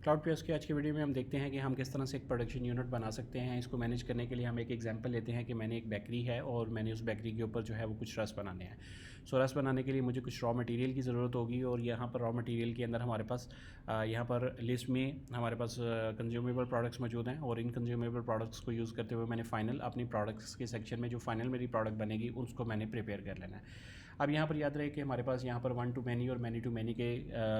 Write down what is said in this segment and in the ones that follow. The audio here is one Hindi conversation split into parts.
क्लाउडप्रेस की आज की वीडियो में हम देखते हैं कि हम किस तरह से एक प्रोडक्शन यूनिट बना सकते हैं। इसको मैनेज करने के लिए हम एक एग्जांपल लेते हैं कि मैंने एक बेकरी है और मैंने उस बेकरी के ऊपर जो है वो कुछ रस बनाने हैं। सो रस बनाने के लिए मुझे कुछ रॉ मटेरियल की ज़रूरत होगी और यहाँ पर रॉ मटेरियल के अंदर हमारे पास यहाँ पर लिस्ट में हमारे पास कंज्यूमेबल प्रोडक्ट्स मौजूद हैं और इन कंज्यूमेबल प्रोडक्ट्स को यूज़ करते हुए मैंने फाइनल अपनी प्रोडक्ट्स के सेक्शन में जो फाइनल मेरी प्रोडक्ट बनेगी उसको मैंने प्रिपेयर कर लेना है। अब यहाँ पर याद रहे कि हमारे पास यहाँ पर वन टू मैनी और मैनी टू मैनी के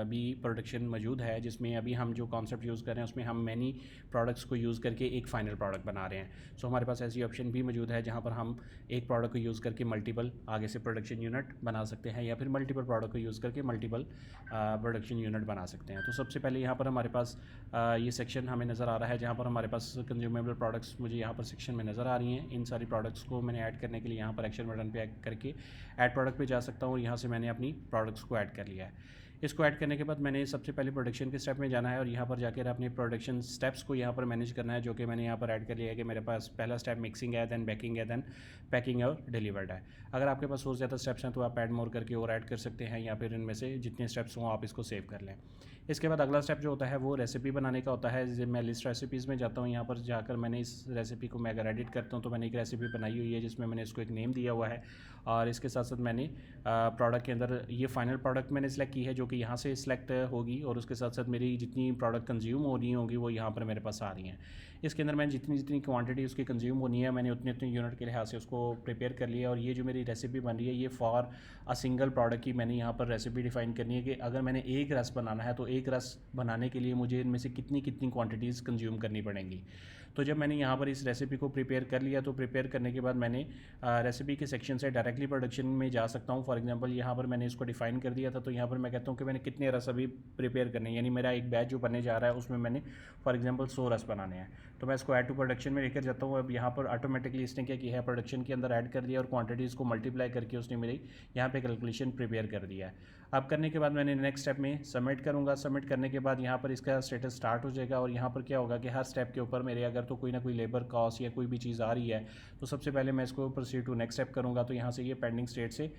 भी प्रोडक्शन मौजूद है, जिसमें अभी हम जो कॉन्सेप्ट यूज़ कर रहे हैं उसमें हम मैनी प्रोडक्ट्स को यूज़ करके एक फ़ाइनल प्रोडक्ट बना रहे हैं। सो हमारे पास ऐसी ऑप्शन भी मौजूद है जहाँ पर हम एक प्रोडक्ट को यूज़ करके मल्टीपल आगे से प्रोडक्शन यूनिट बना सकते हैं या फिर मल्टीपल प्रोडक्ट को यूज़ करके मल्टीपल प्रोडक्शन यूनिट बना सकते हैं। तो सबसे पहले यहाँ पर हमारे पास ये सेक्शन हमें नज़र आ रहा है जहाँ पर हमारे पास कंज्यूमेबल प्रोडक्ट्स मुझे यहाँ पर सेक्शन में नज़र आ रही हैं। इन सारी प्रोडक्ट्स को मैंने ऐड करने के लिए यहाँ पर एक्शन बटन पे करके ऐड प्रोडक्ट पे जा सकता हूँ और यहाँ से मैंने अपनी प्रोडक्ट्स को ऐड कर लिया है। इसको ऐड करने के बाद मैंने सबसे पहले प्रोडक्शन के स्टेप में जाना है और यहाँ पर जाकर अपने प्रोडक्शन स्टेप्स को यहाँ पर मैनेज करना है, जो कि मैंने यहाँ पर ऐड कर लिया है कि मेरे पास पहला स्टेप मिक्सिंग है, दैन बेकिंग है, दैन पैकिंग और डिलीवर्ड है। अगर आपके पास और ज़्यादा स्टेप्स हैं तो आप ऐड मोर करके और ऐड कर सकते हैं या फिर इनमें से जितने स्टेप्स हों आप इसको सेव कर लें। इसके बाद अगला स्टेप जो होता है वो रेसिपी बनाने का होता है। जब मैं लिस्ट रेसिपीज़ में जाता हूँ, यहाँ पर जाकर मैंने इस रेसिपी को मैं अगर एडिट करता हूँ तो मैंने एक रेसिपी बनाई हुई है जिसमें मैंने इसको एक नेम दिया हुआ है और इसके साथ साथ मैंने प्रोडक्ट के अंदर ये फाइनल प्रोडक्ट मैंने सेलेक्ट की है जो कि यहाँ से सिलेक्ट होगी और उसके साथ साथ मेरी जितनी प्रोडक्ट कंज्यूम होनी होगी वो यहाँ पर मेरे पास आ रही हैं। इसके अंदर मैंने जितनी जितनी क्वांटिटी उसकी कंज्यूम होनी है मैंने उतने उतने यूनिट के लिहाज से उसको प्रिपेयर कर लिया और ये जो मेरी रेसिपी बन रही है ये फॉर अ सिंगल प्रोडक्ट की मैंने यहाँ पर रेसिपी डिफाइन करनी है कि अगर मैंने एक रस बनाना है तो एक रस बनाने के लिए मुझे इनमें से कितनी कितनी क्वांटिटीज़ कंज्यूम करनी पड़ेंगी। तो जब मैंने यहाँ पर इस रेसिपी को प्रिपेयर कर लिया तो प्रिपेयर करने के बाद मैंने रेसिपी के सेक्शन से डायरेक्टली प्रोडक्शन में जा सकता हूँ। फॉर एग्जांपल यहाँ पर मैंने इसको डिफाइन कर दिया था तो यहाँ पर मैं कहता हूँ कि मैंने कितने रस अभी प्रिपेयर करने हैं, यानी मेरा एक बैच जो बनने जा रहा है उसमें मैंने फॉर एग्जांपल 100 रस बनाने हैं। तो मैं इसको ऐड टू प्रोडक्शन में लेकर जाता हूँ। अब यहाँ पर ऑटोमेटिकली इसने क्या किया है, प्रोडक्शन के अंदर ऐड कर दिया और क्वांटिटीज़ को मल्टीप्लाई करके उसने मेरी यहाँ पे कैलकुलेशन प्रिपेयर कर दिया है। अब करने के बाद मैंने नेक्स्ट स्टेप में सबमिट करूँगा। सबमिट करने के बाद यहाँ पर इसका स्टेटस स्टार्ट हो जाएगा और यहाँ पर क्या होगा कि हर स्टेप के ऊपर मेरे अगर तो कोई ना कोई लेबर कॉस्ट या कोई भी चीज़ आ रही है तो सबसे पहले मैं इसको प्रोसीड टू नेक्स्ट स्टेप करूँगा। तो यहाँ से ये पेंडिंग स्टेट से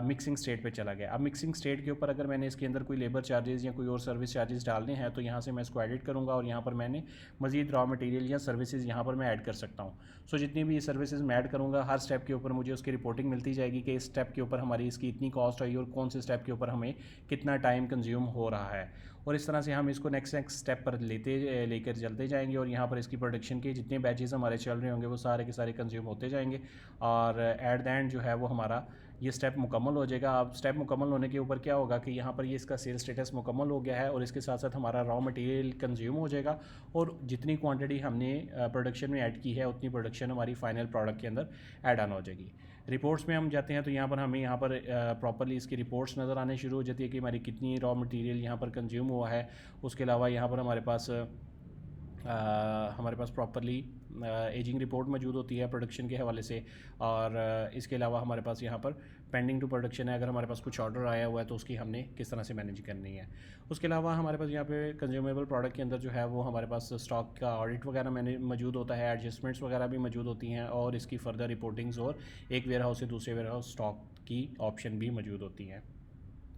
मिक्सिंग स्टेट पे चला गया। अब मिक्सिंग स्टेट के ऊपर अगर मैंने इसके अंदर कोई लेबर चार्जेस या कोई और सर्विस चार्जेस डालने हैं तो यहाँ से मैं इसको एडिट करूँगा और यहाँ पर मैंने मजीद रॉ मटेरियल या सर्विसेज यहाँ पर मैं ऐड कर सकता हूँ। सो जितनी भी ये सर्विसेज मैं ऐड करूँगा हर स्टेप के ऊपर मुझे उसकी रिपोर्टिंग मिलती जाएगी कि इस स्टेप के ऊपर हमारी इसकी इतनी कॉस्ट आई और कौन से स्टेप के ऊपर हमें कितना टाइम कंज्यूम हो रहा है। और इस तरह से हम इसको नेक्स्ट स्टेप पर लेकर चलते जाएंगे और यहाँ पर इसकी प्रोडक्शन के जितने बैचेस हमारे चल रहे होंगे वो सारे के सारे कंज्यूम होते जाएंगे और एट द एंड जो है वो हमारा ये स्टेप मुकम्मल हो जाएगा। अब स्टेप मुकम्मल होने के ऊपर क्या होगा कि यहाँ पर ये इसका सेल स्टेटस मुकम्मल हो गया है और इसके साथ साथ हमारा रॉ मटेरियल कंज्यूम हो जाएगा और जितनी क्वांटिटी हमने प्रोडक्शन में ऐड की है उतनी प्रोडक्शन हमारी फाइनल प्रोडक्ट के अंदर ऐड ऑन हो जाएगी। रिपोर्ट्स में हम जाते हैं तो यहाँ पर हमें यहाँ पर प्रॉपरली इसकी रिपोर्ट्स नज़र आने शुरू हो जाती है कि हमारी कितनी रॉ मटेरियल यहाँ पर कंज्यूम हुआ है। उसके अलावा यहाँ पर हमारे पास प्रॉपरली एजिंग रिपोर्ट मौजूद होती है प्रोडक्शन के हवाले से और इसके अलावा हमारे पास यहाँ पर पेंडिंग टू प्रोडक्शन है, अगर हमारे पास कुछ ऑर्डर आया हुआ है तो उसकी हमने किस तरह से मैनेज करनी है। उसके अलावा हमारे पास यहाँ पे कंज्यूमेबल प्रोडक्ट के अंदर जो है वो हमारे पास स्टॉक का ऑडिट वगैरह मैंने मौजूद होता है, एडजस्टमेंट्स वगैरह भी मौजूद होती हैं और इसकी फर्दर रिपोर्टिंग्स और एक वेयर हाउस से दूसरे वेयर हाउस स्टॉक की ऑप्शन भी मौजूद होती हैं।